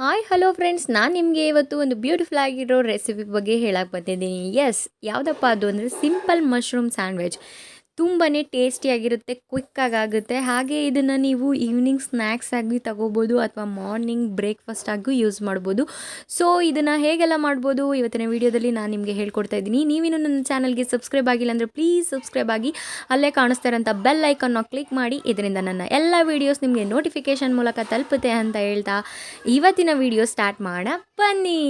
Hi hello friends, ನಾನು ನಿಮಗೆ ಇವತ್ತು ಒಂದು ಬ್ಯೂಟಿಫುಲ್ ಆಗಿರೋ ರೆಸಿಪಿ ಬಗ್ಗೆ ಹೇಳಕ್ಕೆ ಬಂದಿದ್ದೀನಿ. ಯಾವುದಪ್ಪ ಅದು ಅಂದರೆ ಸಿಂಪಲ್ ಮಶ್ರೂಮ್ ಸ್ಯಾಂಡ್ವಿಚ್. ತುಂಬಾ ಟೇಸ್ಟಿಯಾಗಿರುತ್ತೆ, ಕ್ವಿಕ್ಕಾಗಿ ಆಗುತ್ತೆ. ಹಾಗೆ ಇದನ್ನು ನೀವು ಈವ್ನಿಂಗ್ ಸ್ನ್ಯಾಕ್ಸ್ ಆಗಿ ತಗೋಬೋದು ಅಥವಾ ಮಾರ್ನಿಂಗ್ ಬ್ರೇಕ್ಫಾಸ್ಟ್ ಆಗೂ ಯೂಸ್ ಮಾಡ್ಬೋದು. ಸೊ ಇದನ್ನು ಹೇಗೆಲ್ಲ ಮಾಡ್ಬೋದು ಇವತ್ತಿನ ವೀಡಿಯೋದಲ್ಲಿ ನಾನು ನಿಮಗೆ ಹೇಳ್ಕೊಡ್ತಾ ಇದ್ದೀನಿ. ನೀವಿನ್ನು ನನ್ನ ಚಾನಲ್ಗೆ ಸಬ್ಸ್ಕ್ರೈಬ್ ಆಗಿಲ್ಲ ಅಂದರೆ ಪ್ಲೀಸ್ ಸಬ್ಸ್ಕ್ರೈಬ್ ಆಗಿ, ಅಲ್ಲೇ ಕಾಣಿಸ್ತಾ ಇರೋಂಥ ಬೆಲ್ ಐಕಾನ್ನ ಕ್ಲಿಕ್ ಮಾಡಿ. ಇದರಿಂದ ನನ್ನ ಎಲ್ಲ ವೀಡಿಯೋಸ್ ನಿಮಗೆ ನೋಟಿಫಿಕೇಷನ್ ಮೂಲಕ ತಲುಪುತ್ತೆ ಅಂತ ಹೇಳ್ತಾ ಇವತ್ತಿನ ವಿಡಿಯೋ ಸ್ಟಾರ್ಟ್ ಮಾಡೋಣ ಬನ್ನಿ.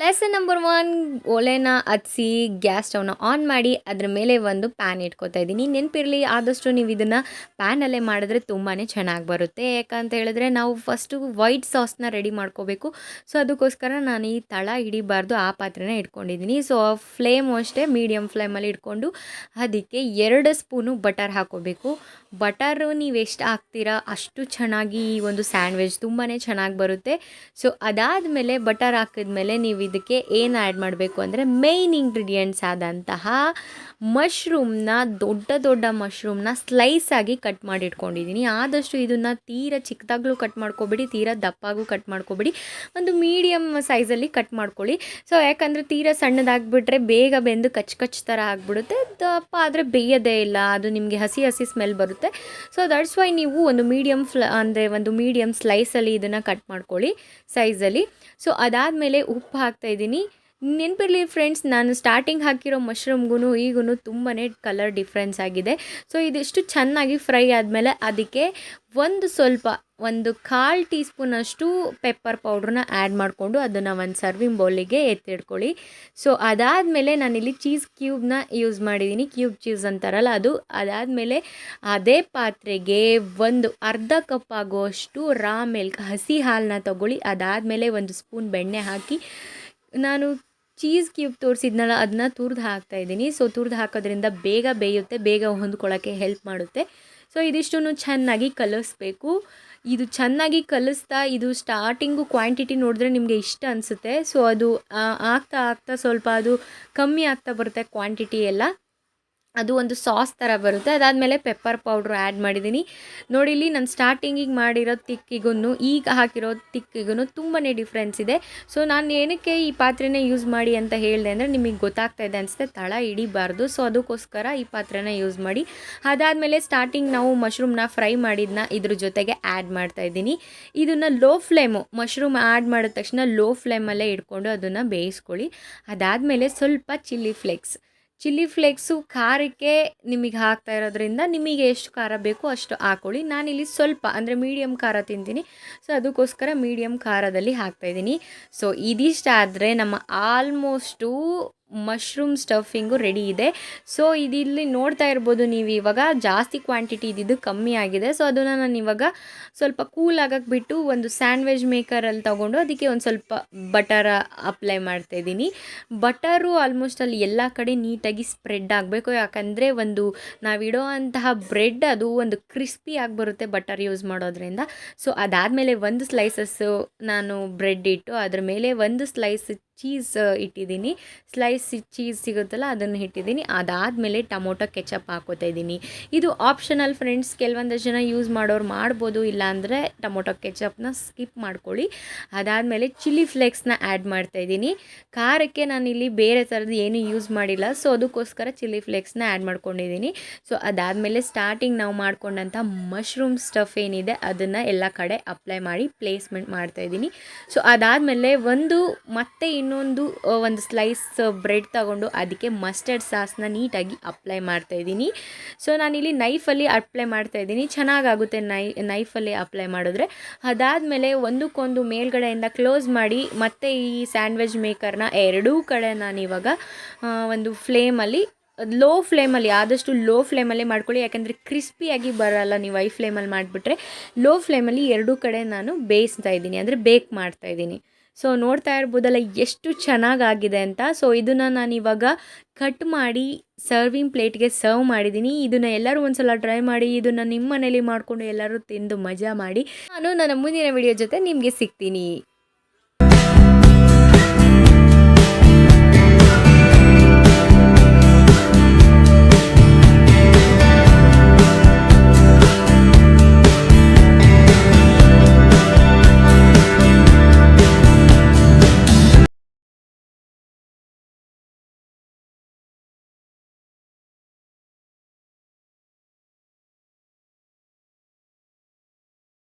ಲೆಸನ್ ನಂಬರ್ 1, ಒಲೆನ ಹಚ್ಚಿ ಗ್ಯಾಸ್ ಸ್ಟವ್ನ ಆನ್ ಮಾಡಿ ಅದರ ಮೇಲೆ ಒಂದು ಪ್ಯಾನ್ ಇಟ್ಕೊತಾ ಇದ್ದೀನಿ. ನೆನಪಿರಲಿ, ಆದಷ್ಟು ನೀವು ಇದನ್ನು ಪ್ಯಾನಲ್ಲೇ ಮಾಡಿದ್ರೆ ತುಂಬಾ ಚೆನ್ನಾಗಿ ಬರುತ್ತೆ. ಯಾಕಂತ ಹೇಳಿದ್ರೆ ನಾವು ಫಸ್ಟು ವೈಟ್ ಸಾಸ್ನ ರೆಡಿ ಮಾಡ್ಕೋಬೇಕು. ಸೊ ಅದಕ್ಕೋಸ್ಕರ ನಾನು ಈ ತಳ ಹಿಡಿಬಾರ್ದು ಆ ಪಾತ್ರೆನ ಇಟ್ಕೊಂಡಿದ್ದೀನಿ. ಸೊ ಫ್ಲೇಮು ಅಷ್ಟೇ ಮೀಡಿಯಮ್ ಫ್ಲೇಮಲ್ಲಿ ಇಟ್ಕೊಂಡು ಅದಕ್ಕೆ 2 ಸ್ಪೂನು ಬಟರ್ ಹಾಕೋಬೇಕು. ಬಟರು ನೀವು ಎಷ್ಟು ಹಾಕ್ತೀರಾ ಅಷ್ಟು ಚೆನ್ನಾಗಿ ಈ ಒಂದು ಸ್ಯಾಂಡ್ವಿಚ್ ತುಂಬಾ ಚೆನ್ನಾಗಿ ಬರುತ್ತೆ. ಸೊ ಅದಾದಮೇಲೆ ಬಟರ್ ಹಾಕಿದ್ಮೇಲೆ ನೀವು ಇದಕ್ಕೆ ಏನು ಆ್ಯಡ್ ಮಾಡಬೇಕು ಅಂದರೆ ಮೇಯ್ನ್ ಇಂಗ್ರೀಡಿಯೆಂಟ್ಸ್ ಆದಂತಹ ಮಶ್ರೂಮ್ನ, ದೊಡ್ಡ ಮಶ್ರೂಮ್ನ ಸ್ಲೈಸ್ ಆಗಿ ಕಟ್ ಮಾಡಿ ಇಟ್ಕೊಂಡಿದ್ದೀನಿ. ಆದಷ್ಟು ಇದನ್ನು ತೀರಾ ಚಿಕ್ಕದಾಗಲೂ ಕಟ್ ಮಾಡ್ಕೊಬೇಡಿ, ತೀರಾ ದಪ್ಪಾಗೂ ಕಟ್ ಮಾಡ್ಕೊಬೇಡಿ, ಒಂದು ಮೀಡಿಯಮ್ ಸೈಜಲ್ಲಿ ಕಟ್ ಮಾಡ್ಕೊಳ್ಳಿ. ಸೊ ಯಾಕಂದರೆ ತೀರಾ ಸಣ್ಣದಾಗಿಬಿಟ್ರೆ ಬೇಗ ಬೆಂದು ಕಚ್ ಥರ ಆಗಿಬಿಡುತ್ತೆ. ದಪ್ಪ ಆದರೆ ಬೇಯೋದೇ ಇಲ್ಲ, ಅದು ನಿಮಗೆ ಹಸಿ ಸ್ಮೆಲ್ ಬರುತ್ತೆ. ಸೊ ದಟ್ಸ್ ವೈ ನೀವು ಒಂದು ಒಂದು ಮೀಡಿಯಮ್ ಸ್ಲೈಸಲ್ಲಿ ಇದನ್ನು ಕಟ್ ಮಾಡ್ಕೊಳ್ಳಿ ಸೈಜಲ್ಲಿ. ಸೊ ಅದಾದಮೇಲೆ ಉಪ್ಪು ಹಾಕ್ತಾಯಿದ್ದೀನಿ. ನೆನಪಿರಲಿ ಫ್ರೆಂಡ್ಸ್, ನಾನು ಸ್ಟಾರ್ಟಿಂಗ್ ಹಾಕಿರೋ ಮಶ್ರೂಮ್ಗೂ ಈಗೂ ತುಂಬಾ ಕಲರ್ ಡಿಫ್ರೆನ್ಸ್ ಆಗಿದೆ. ಸೊ ಇದಿಷ್ಟು ಚೆನ್ನಾಗಿ ಫ್ರೈ ಆದಮೇಲೆ ಅದಕ್ಕೆ ಒಂದು 1/4 ಟೀ ಸ್ಪೂನಷ್ಟು ಪೆಪ್ಪರ್ ಪೌಡ್ರನ್ನ ಆ್ಯಡ್ ಮಾಡಿಕೊಂಡು ಅದನ್ನು ಒಂದು ಸರ್ವಿಂಗ್ ಬೌಲಿಗೆ ಎತ್ತಿಡ್ಕೊಳ್ಳಿ. ಸೊ ಅದಾದಮೇಲೆ ನಾನಿಲ್ಲಿ ಚೀಸ್ ಕ್ಯೂಬ್ನ ಯೂಸ್ ಮಾಡಿದ್ದೀನಿ, ಕ್ಯೂಬ್ ಚೀಸ್ ಅಂತಾರಲ್ಲ ಅದು. ಅದಾದಮೇಲೆ ಅದೇ ಪಾತ್ರೆಗೆ ಒಂದು ಅರ್ಧ ಕಪ್ ಆಗುವಷ್ಟು ರಾ ಮಿಲ್ಕ್, ಹಸಿ ಹಾಲನ್ನ ತಗೊಳ್ಳಿ. ಅದಾದಮೇಲೆ 1 ಸ್ಪೂನ್ ಬೆಣ್ಣೆ ಹಾಕಿ ನಾನು ಚೀಸ್ ಕ್ಯೂಬ್ ತೋರಿಸಿದ್ನಲ್ಲ ಅದನ್ನ ತುರಿದು ಹಾಕ್ತಾಯಿದ್ದೀನಿ. ಸೊ ತುರಿದು ಹಾಕೋದ್ರಿಂದ ಬೇಗ ಬೇಯುತ್ತೆ, ಬೇಗ ಹೊಂದ್ಕೊಳ್ಳೋಕ್ಕೆ ಹೆಲ್ಪ್ ಮಾಡುತ್ತೆ. ಸೊ ಇದಿಷ್ಟನ್ನು ಚೆನ್ನಾಗಿ ಕಲಿಸ್ಬೇಕು. ಇದು ಚೆನ್ನಾಗಿ ಕಲಿಸ್ತಾ, ಇದು ಸ್ಟಾರ್ಟಿಂಗು ಕ್ವಾಂಟಿಟಿ ನೋಡಿದ್ರೆ ನಿಮಗೆ ಇಷ್ಟ ಅನಿಸುತ್ತೆ. ಸೊ ಅದು ಆಗ್ತಾ ಸ್ವಲ್ಪ ಅದು ಕಮ್ಮಿ ಆಗ್ತಾ ಬರುತ್ತೆ ಕ್ವಾಂಟಿಟಿ ಎಲ್ಲ. ಅದು ಒಂದು ಸಾಸ್ ಥರ ಬರುತ್ತೆ. ಅದಾದಮೇಲೆ ಪೆಪ್ಪರ್ ಪೌಡ್ರು ಆ್ಯಡ್ ಮಾಡಿದ್ದೀನಿ. ನೋಡಿ, ಇಲ್ಲಿ ನಾನು ಸ್ಟಾರ್ಟಿಂಗಿಗೆ ಮಾಡಿರೋ ತಿಕ್ಕಿಗೂ ಈಗ ಹಾಕಿರೋ ತಿಕ್ಕಿಗೂ ತುಂಬಾ ಡಿಫ್ರೆನ್ಸ್ ಇದೆ. ಸೊ ನಾನು ಏನಕ್ಕೆ ಈ ಪಾತ್ರೆನ ಯೂಸ್ ಮಾಡಿ ಅಂತ ಹೇಳಿದೆ ಅಂದರೆ ನಿಮಗೆ ಗೊತ್ತಾಗ್ತಾ ಇದೆ ಅನಿಸುತ್ತೆ, ತಳ ಹಿಡಿಬಾರ್ದು. ಸೊ ಅದಕ್ಕೋಸ್ಕರ ಈ ಪಾತ್ರೆನ ಯೂಸ್ ಮಾಡಿ. ಅದಾದಮೇಲೆ ಸ್ಟಾರ್ಟಿಂಗ್ ನಾವು ಮಶ್ರೂಮ್ನ ಫ್ರೈ ಮಾಡಿದ್ದನ್ನ ಇದ್ರ ಜೊತೆಗೆ ಆ್ಯಡ್ ಮಾಡ್ತಾಯಿದ್ದೀನಿ. ಇದನ್ನು ಲೋ ಫ್ಲೇಮು, ಮಶ್ರೂಮ್ ಆ್ಯಡ್ ಮಾಡಿದ ತಕ್ಷಣ ಲೋ ಫ್ಲೇಮಲ್ಲೇ ಇಟ್ಕೊಂಡು ಅದನ್ನು ಬೇಯಿಸ್ಕೊಳ್ಳಿ. ಅದಾದಮೇಲೆ ಸ್ವಲ್ಪ ಚಿಲ್ಲಿ ಫ್ಲೇಕ್ಸು ಖಾರಕ್ಕೆ ನಿಮಗೆ ಹಾಕ್ತಾ ಇರೋದ್ರಿಂದ ನಿಮಗೆ ಎಷ್ಟು ಖಾರ ಬೇಕೋ ಅಷ್ಟು ಹಾಕ್ಕೊಳ್ಳಿ. ನಾನಿಲ್ಲಿ ಸ್ವಲ್ಪ ಅಂದರೆ ಮೀಡಿಯಮ್ ಖಾರ ತಿಂತೀನಿ, ಸೊ ಅದಕ್ಕೋಸ್ಕರ ಮೀಡಿಯಮ್ ಖಾರದಲ್ಲಿ ಹಾಕ್ತಾಯಿದ್ದೀನಿ. ಸೊ ಇದಿಷ್ಟಾದರೆ ನಮ್ಮ ಆಲ್ಮೋಸ್ಟು ಮಶ್ರೂಮ್ ಸ್ಟಫಿಂಗು ರೆಡಿ ಇದೆ. ಸೊ ಇದಿಲ್ಲಿ ನೋಡ್ತಾ ಇರ್ಬೋದು ನೀವು, ಇವಾಗ ಜಾಸ್ತಿ ಕ್ವಾಂಟಿಟಿ ಇದ್ದಿದ್ದು ಕಮ್ಮಿ ಆಗಿದೆ. ಸೊ ಅದನ್ನು ನಾನು ಇವಾಗ ಸ್ವಲ್ಪ ಕೂಲ್ ಆಗಕ್ಕೆ ಬಿಟ್ಟು ಒಂದು ಸ್ಯಾಂಡ್ವಿಚ್ ಮೇಕರಲ್ಲಿ ತೊಗೊಂಡು ಅದಕ್ಕೆ ಒಂದು ಸ್ವಲ್ಪ ಬಟರ್ ಅಪ್ಲೈ ಮಾಡ್ತಾಯಿದ್ದೀನಿ. ಬಟರು ಆಲ್ಮೋಸ್ಟ್ ಅಲ್ಲಿ ಎಲ್ಲ ಕಡೆ ನೀಟಾಗಿ ಸ್ಪ್ರೆಡ್ ಆಗಬೇಕು. ಯಾಕಂದರೆ ನಾವಿಡೋ ಅಂತಹ ಬ್ರೆಡ್ ಅದು ಒಂದು ಕ್ರಿಸ್ಪಿ ಆಗಿ ಬರುತ್ತೆ ಬಟರ್ ಯೂಸ್ ಮಾಡೋದ್ರಿಂದ. ಸೊ ಅದಾದಮೇಲೆ ಒಂದು ಸ್ಲೈಸಸ್ಸು ನಾನು ಬ್ರೆಡ್ ಇಟ್ಟು ಅದ್ರ ಮೇಲೆ ಒಂದು ಸ್ಲೈಸ್ ಚೀಸ್ ಇಟ್ಟಿದ್ದೀನಿ. ಸ್ಲೈಸ್ ಚೀಸ್ ಸಿಗುತ್ತಲ್ಲ ಅದನ್ನು ಇಟ್ಟಿದ್ದೀನಿ. ಅದಾದಮೇಲೆ ಟೊಮೊಟೊ ಕೆಚಪ್ ಹಾಕೋತಾ ಇದ್ದೀನಿ. ಇದು ಆಪ್ಷನಲ್ ಫ್ರೆಂಡ್ಸ್, ಕೆಲವೊಂದಷ್ಟು ಜನ ಯೂಸ್ ಮಾಡೋರು ಮಾಡ್ಬೋದು, ಇಲ್ಲಾಂದರೆ ಟೊಮೊಟೊ ಕೆಚಪ್ನ ಸ್ಕಿಪ್ ಮಾಡ್ಕೊಳ್ಳಿ. ಅದಾದಮೇಲೆ ಚಿಲ್ಲಿ ಫ್ಲೇಕ್ಸ್ನ ಆ್ಯಡ್ ಮಾಡ್ತಾಯಿದ್ದೀನಿ. ಖಾರಕ್ಕೆ ನಾನಿಲ್ಲಿ ಬೇರೆ ಥರದ್ದು ಏನೂ ಯೂಸ್ ಮಾಡಿಲ್ಲ, ಸೊ ಅದಕ್ಕೋಸ್ಕರ ಚಿಲ್ಲಿ ಫ್ಲೇಕ್ಸ್ನ ಆ್ಯಡ್ ಮಾಡ್ಕೊಂಡಿದ್ದೀನಿ. ಸೊ ಅದಾದಮೇಲೆ ಸ್ಟಾರ್ಟಿಂಗ್ ನಾವು ಮಾಡ್ಕೊಂಡಂಥ ಮಶ್ರೂಮ್ ಸ್ಟಫ್ ಏನಿದೆ ಅದನ್ನು ಎಲ್ಲ ಕಡೆ ಅಪ್ಲೈ ಮಾಡಿ ಪ್ಲೇಸ್ಮೆಂಟ್ ಮಾಡ್ತಾಯಿದ್ದೀನಿ. ಸೊ ಅದಾದಮೇಲೆ ಮತ್ತೆ ಇನ್ನೊಂದು ಸ್ಲೈಸ್ ಬ್ರೆಡ್ ತಗೊಂಡು ಅದಕ್ಕೆ ಮಸ್ಟರ್ಡ್ ಸಾಸ್ನ ನೀಟಾಗಿ ಅಪ್ಲೈ ಮಾಡ್ತಾಯಿದ್ದೀನಿ. ಸೊ ನಾನಿಲ್ಲಿ ನೈಫಲ್ಲಿ ಅಪ್ಲೈ ಮಾಡ್ತಾಯಿದ್ದೀನಿ, ಚೆನ್ನಾಗಾಗುತ್ತೆ ನೈಫಲ್ಲಿ ಅಪ್ಲೈ ಮಾಡಿದ್ರೆ. ಅದಾದಮೇಲೆ ಒಂದಕ್ಕೊಂದು ಮೇಲ್ಗಡೆಯಿಂದ ಕ್ಲೋಸ್ ಮಾಡಿ ಮತ್ತೆ ಈ ಸ್ಯಾಂಡ್ವಿಚ್ ಮೇಕರ್ನ ಎರಡೂ ಕಡೆ ನಾನಿವಾಗ ಒಂದು ಆದಷ್ಟು ಲೋ ಫ್ಲೇಮಲ್ಲಿ ಮಾಡ್ಕೊಳ್ಳಿ. ಯಾಕೆಂದರೆ ಕ್ರಿಸ್ಪಿಯಾಗಿ ಬರೋಲ್ಲ ನೀವು ಹೈ ಫ್ಲೇಮಲ್ಲಿ ಮಾಡಿಬಿಟ್ರೆ. ಲೋ ಫ್ಲೇಮಲ್ಲಿ ಎರಡೂ ಕಡೆ ನಾನು ಬೇಯಿಸ್ತಾ ಇದ್ದೀನಿ, ಅಂದರೆ ಬೇಕ್ ಮಾಡ್ತಾಯಿದ್ದೀನಿ. ಸೊ ನೋಡ್ತಾ ಇರ್ಬೋದಲ್ಲ ಎಷ್ಟು ಚೆನ್ನಾಗಾಗಿದೆ ಅಂತ. ಸೊ ಇದನ್ನು ನಾನಿವಾಗ ಕಟ್ ಮಾಡಿ ಸರ್ವಿಂಗ್ ಪ್ಲೇಟ್ಗೆ ಸರ್ವ್ ಮಾಡಿದ್ದೀನಿ. ಇದನ್ನು ಎಲ್ಲರೂ ಒಂದ್ಸಲ ಟ್ರೈ ಮಾಡಿ. ಇದನ್ನು ನಿಮ್ಮ ಮನೇಲಿ ಮಾಡಿಕೊಂಡು ಎಲ್ಲರೂ ತಿಂದು ಮಜಾ ಮಾಡಿ. ನಾನು ನನ್ನ ಮುಂದಿನ ವಿಡಿಯೋ ಜೊತೆ ನಿಮಗೆ ಸಿಗ್ತೀನಿ.